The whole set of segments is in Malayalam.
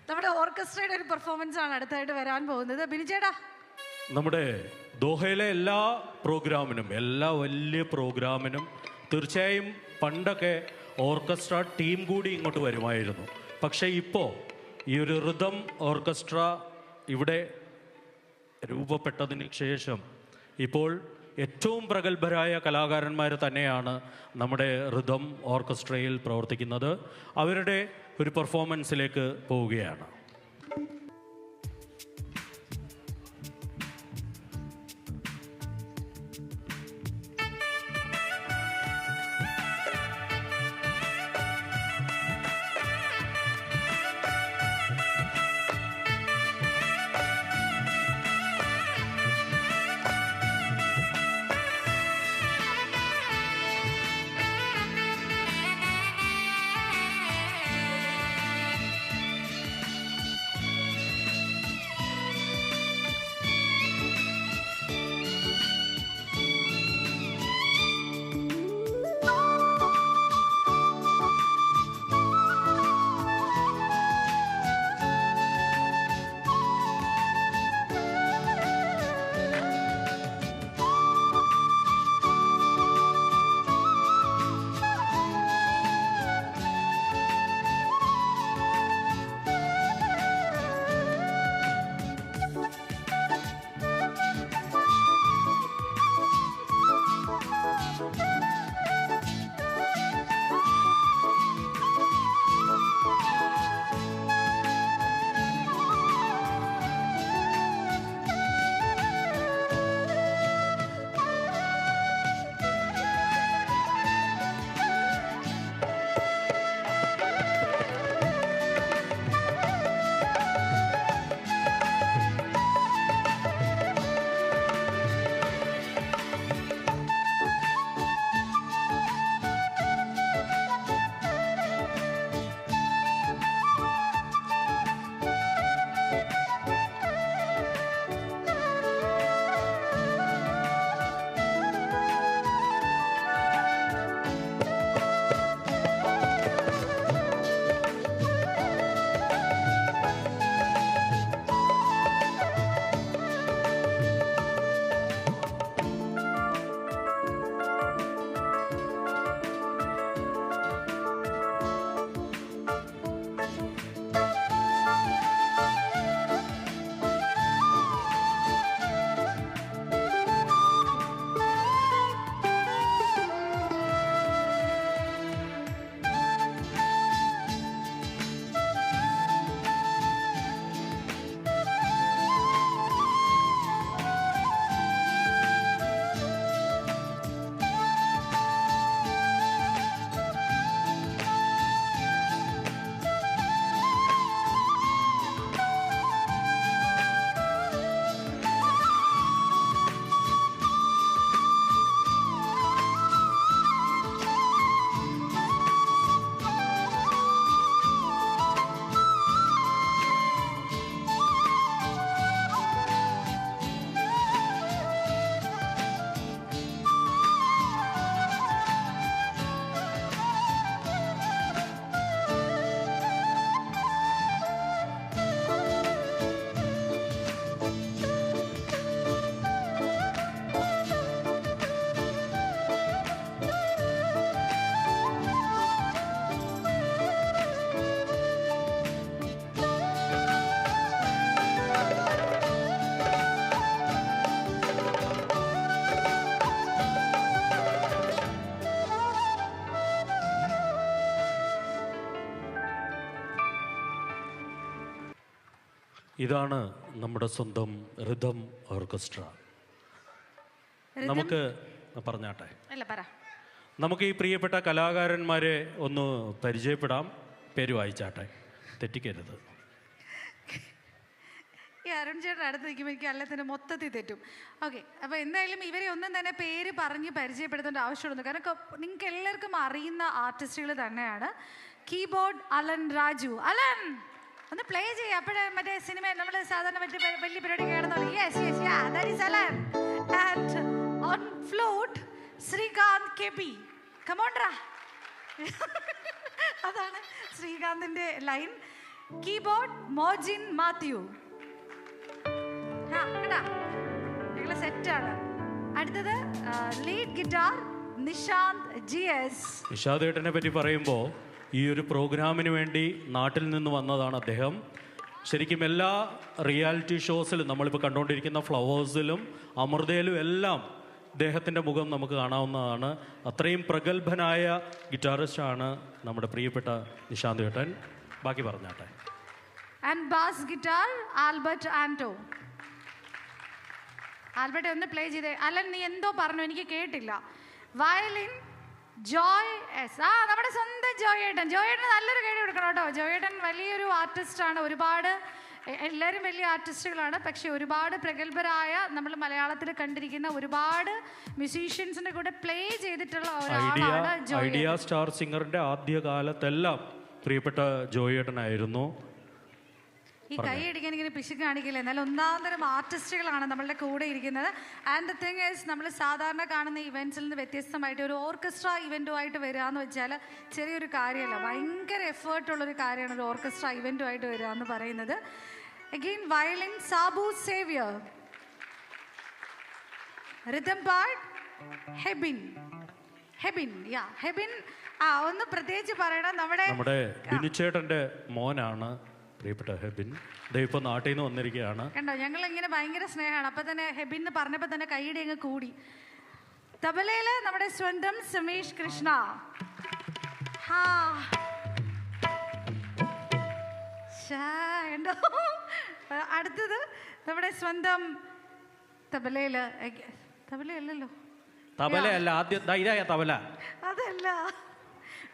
നമ്മുടെ ഓർക്കസ്ട്രയുടെ ഒരു പെർഫോമൻസ് ആണ് അടുത്തായിട്ട് വരാൻ പോകുന്നത്. ബിനിചേട്ടാ, നമ്മുടെ ദോഹയിലെ എല്ലാ പ്രോഗ്രാമിനും, എല്ലാ വലിയ പ്രോഗ്രാമിനും തീർച്ചയായും പണ്ടൊക്കെ ഓർക്കസ്ട്ര ടീം കൂടി ഇങ്ങോട്ട് വരുമായിരുന്നു. പക്ഷേ ഇപ്പോൾ ഈ ഒരു റിതം ഓർക്കസ്ട്ര ഇവിടെ രൂപപ്പെട്ടതിന് ശേഷം ഇപ്പോൾ ഏറ്റവും പ്രഗത്ഭരായ കലാകാരന്മാർ തന്നെയാണ് നമ്മുടെ റിതം ഓർക്കസ്ട്രയിൽ പ്രവർത്തിക്കുന്നത്. അവരുടെ ഒരു പെർഫോമൻസിലേക്ക് പോവുകയാണ്. ഇതാണ് നമ്മുടെ സ്വന്തം റിതം ഓർക്കസ്ട്ര. നമുക്ക് പറഞ്ഞാട്ടെ, നമുക്ക് ഈ പ്രിയപ്പെട്ട കലാകാരന്മാരെ ഒന്ന് പരിചയപ്പെടാം. പേര് വായിച്ചാട്ടെ, തെറ്റിക്കരുത്. ഈ അരുൺ ചേട്ടൻ അടുത്ത് നിൽക്കുമ്പോൾ എനിക്ക് എല്ലാത്തിനും മൊത്തത്തിൽ തെറ്റും. ഓക്കെ, അപ്പോൾ എന്തായാലും ഇവരെ ഒന്നും തന്നെ പേര് പറഞ്ഞ് പരിചയപ്പെടുത്തേണ്ട ആവശ്യമുള്ളൂ. കാരണം നിങ്ങൾക്ക് എല്ലാവർക്കും അറിയുന്ന ആർട്ടിസ്റ്റുകൾ തന്നെയാണ്. Keyboard Alan Raju. അലൻ ഒന്ന് പ്ലേ ചെയ്യുക. അപ്പോഴേ മറ്റേ സിനിമ നമ്മൾ സാധാരണ മറ്റേ വലിയ പരിപാടി കാണുന്നല്ലോ. Yes yes yeah, that is Alan. And on flute Srikanth KP. Come on റാ. അതാണ് ശ്രീകാന്തിൻ്റെ ലൈൻ. കീബോർഡ് മോജിൻ മാത്യു. ഞങ്ങള് സെറ്റാണ്. അടുത്തത് lead guitar Nishanth GS. Nishad ഏട്ടനെ പറ്റി പറയുമ്പോൾ ഈ ഒരു പ്രോഗ്രാമിന് വേണ്ടി നാട്ടിൽ നിന്ന് വന്നതാണ് അദ്ദേഹം. ശരിക്കും എല്ലാ റിയാലിറ്റി ഷോസിലും നമ്മളിപ്പോൾ കണ്ടുകൊണ്ടിരിക്കുന്ന ഫ്ലവേഴ്സിലും അമൃതയിലും എല്ലാം അദ്ദേഹത്തിൻ്റെ മുഖം നമുക്ക് കാണാവുന്നതാണ്. അത്രയും പ്രഗത്ഭനായ ഗിറ്റാറിസ്റ്റാണ് നമ്മുടെ പ്രിയപ്പെട്ട നിഷാന്ത് ഏട്ടൻ. ബാക്കി പറഞ്ഞാട്ടെ. And bass guitar Albert Anto. Albert ഒന്ന് പ്ലേ ചെയ്തേ. അല്ലൻ നീ എന്തോ പറഞ്ഞു, എനിക്ക് കേട്ടില്ല. Violin Joy S. നമ്മുടെ സ്വന്തം ജോയേട്ടൻ. ജോയേട്ടന് നല്ലൊരു കേടി കൊടുക്കണം കേട്ടോ. ജോയേട്ടൻ വലിയൊരു ആർട്ടിസ്റ്റാണ്. ഒരുപാട് എല്ലാവരും വലിയ ആർട്ടിസ്റ്റുകളാണ്. പക്ഷെ ഒരുപാട് പ്രഗത്ഭരായ നമ്മൾ മലയാളത്തിൽ കണ്ടിരിക്കുന്ന ഒരുപാട് മ്യൂസീഷ്യൻസിന്റെ കൂടെ പ്ലേ ചെയ്തിട്ടുള്ള ഒരാളാണ് ഐഡിയ സ്റ്റാർ സിംഗറിന്റെ ആദ്യ കാലത്തെല്ലാം പ്രിയപ്പെട്ട ജോയേട്ടനായിരുന്നു. ഈ കൈ അടിക്കാൻ ഇങ്ങനെ പിശുക്ക് കാണിക്കില്ല. എന്നാൽ ഒന്നാം തരം ആർട്ടിസ്റ്റുകളാണ് നമ്മളുടെ കൂടെ ഇരിക്കുന്നത്. ആൻഡ് ദ തിങ് ഈസ്, നമ്മൾ സാധാരണ കാണുന്ന ഇവൻറ്റ്സിൽ നിന്ന് വ്യത്യസ്തമായിട്ട് ഒരു ഓർക്കസ്ട്ര ഇവൻറ്റുമായിട്ട് വരിക എന്ന് വെച്ചാൽ ചെറിയൊരു കാര്യമല്ല. ഭയങ്കര എഫേർട്ടുള്ളൊരു കാര്യമാണ് ഒരു ഓർക്കസ്ട്ര ഇവൻറ്റുമായിട്ട് വരിക എന്ന് പറയുന്നത്. Again violin Sabu Xavier. Rhythm part Hebin. ഒന്ന് പ്രത്യേകിച്ച് പറയണം, നമ്മുടെ ബിനുചേട്ടന്റെ മോനാണ് പ്രിയപ്പെട്ട ഹെബിൻ. ഇപ്പൊ നാട്ടിൽ നിന്ന് വന്നിരിക്കുകയാണ്. കണ്ടോ, ഞങ്ങൾ ഇങ്ങനെ ഭയങ്കര സ്നേഹമാണ്. അപ്പൊ തന്നെ ഹെബിൻ എന്ന് പറഞ്ഞപ്പോ തന്നെ കൈയുടെ അങ്ങ് കൂടി. തബലയില് നമ്മുടെ സ്വന്തം സുമേഷ് കൃഷ്ണ. കണ്ടോ. അടുത്തത് നമ്മുടെ സ്വന്തം തബലയല്ലല്ലോ, തബലയല്ല ആദ്യം ഇതായ തബല. അതല്ല,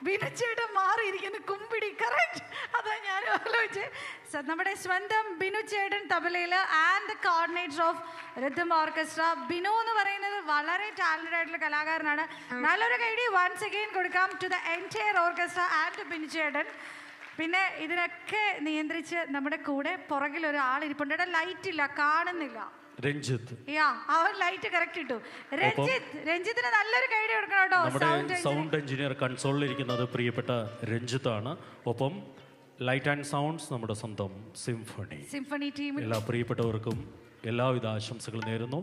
ബിനുചേട്ടൻ മാറിയിരിക്കുന്നു. കുമ്പിടി. കറക്റ്റ്, അതാ ഞാൻ ആലോചിച്ച്. നമ്മുടെ സ്വന്തം ബിനുചേട്ടൻ തബലയില് and the coordinator of rhythm orchestra. Binu എന്ന് പറയുന്നത് വളരെ ടാലന്റഡ് ആയിട്ടുള്ള കലാകാരനാണ്. നല്ലൊരു കൈഡി വൺസ് അഗെയിൻ കൊടുക്കാം to the entire orchestra and ബിനുചേട്ടൻ. പിന്നെ ഇതിനൊക്കെ നിയന്ത്രിച്ച് നമ്മുടെ കൂടെ പുറകിൽ ഒരാൾ ഇരിപ്പുണ്ട്. ലൈറ്റ് ഇല്ല, കാണുന്നില്ല. രഞ്ജിത്ത്. അവൻ ലൈറ്റ് കറക്റ്റ് ഇട്ടു. രഞ്ജിത്തിന് നല്ലൊരു കൈഡി കൊടുക്കണം കേട്ടോ. നമ്മുടെ സൗണ്ട് എഞ്ചിനീയർ കൺസോളിൽ ഇരിക്കുന്നത് പ്രിയപ്പെട്ട രഞ്ജിത്താണ്. ഒപ്പം ലൈറ്റ് ആൻഡ് സൗണ്ട്സ് നമ്മുടെ സ്വന്തം സിംഫണി ടീം. എല്ലാ പ്രിയപ്പെട്ടവർക്കും എല്ലാവിധ ആശംസകൾ നേരുന്നു.